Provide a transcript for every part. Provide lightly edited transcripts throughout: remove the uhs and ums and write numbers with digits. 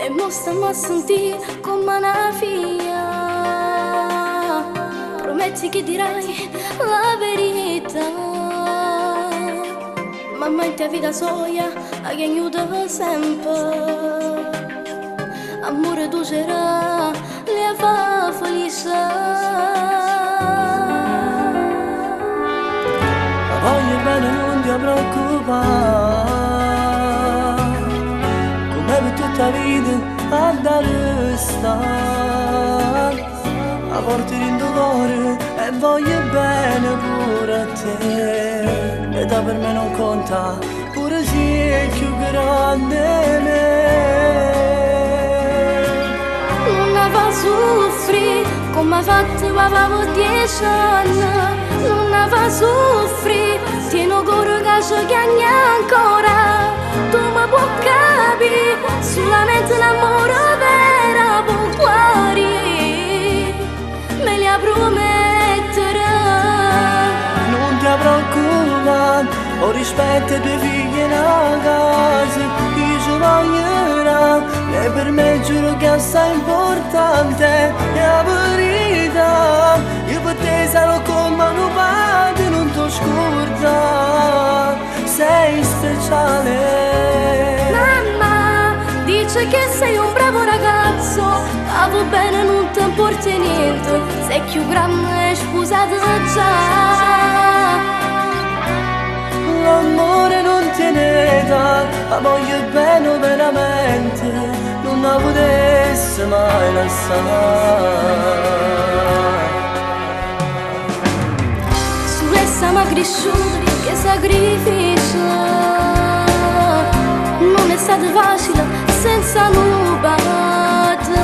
e mo stiamo a sentire come una figlia. Prometti che dirai la verità, mamma in te vita soia a che aiuta sempre. Amore tu c'era le fa felice. Ma voglio bene, non ti preoccupare, come per tutta la vita a dare stare. A volte in dolore e voglio bene pure a te, e da per me non conta, pure se è più grande me. Non va a soffrire come ha fatto quando avevo 10 anni. Non va a soffrire, tieno coro che giochiamo ancora. Tu mi puoi capire, solamente l'amore vero può guarire. Me li promettere. Non ti preoccupare, ho rispetto ai tuoi figli nella casa, io ci voglierò, e per me giuro che è assai importante, è la verità. Io per te sarò come un padre, non ti scordare, sei speciale. Mamma dice che sei un bravo ragazzo, ma va bene non ti importa niente, sei più grande e sposato già. L'amore non tiene età, ma voglio bene veramente, non la potesse mai lasciare. Su essa mi ha cresciuto, che sacrificio, non è stato facile senza nubate,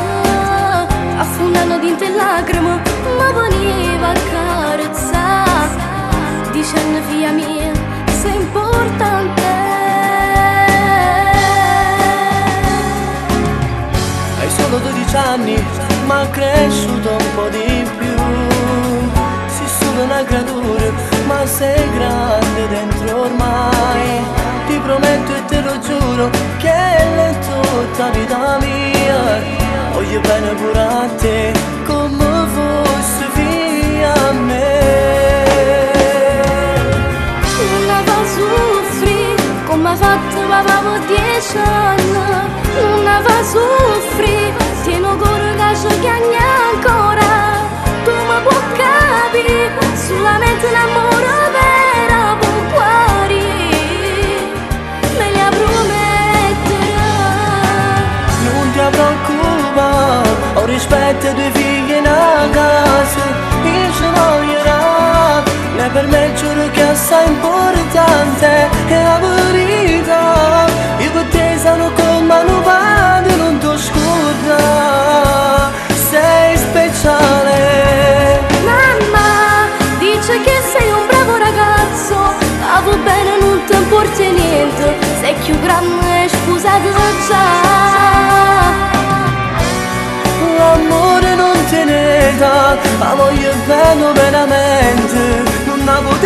affondando dinte lacrime, ma veniva a carezzare, dicendo figlia mia, sei importante. Hai solo 12 anni, ma cresciuto un po' di più. Sei solo una creatura, ma sei grande dentro ormai. Ti prometto e te lo giuro che è tutta vita mia. Voglio bene pure a te, come fosse figlia a me. Come ha fatto quando avevo 10 anni. Non va a soffrire, tieno coro che giochiamo ancora. Tu mi puoi capire, solamente l'amore vero può guarire. Me li promettere. Non ti preoccupare, ho rispetto ai tuoi figli nella casa, io ci voglierò, e per me giuro che è assai importante, è la verità. Io per te sono come un padre, non ti scordare, sei speciale. Mamma dice che sei un bravo ragazzo, ma va bene non ti importa niente, sei più grande e sposato già. L'amore non tiene età, ma voglio bene veramente, non la potrò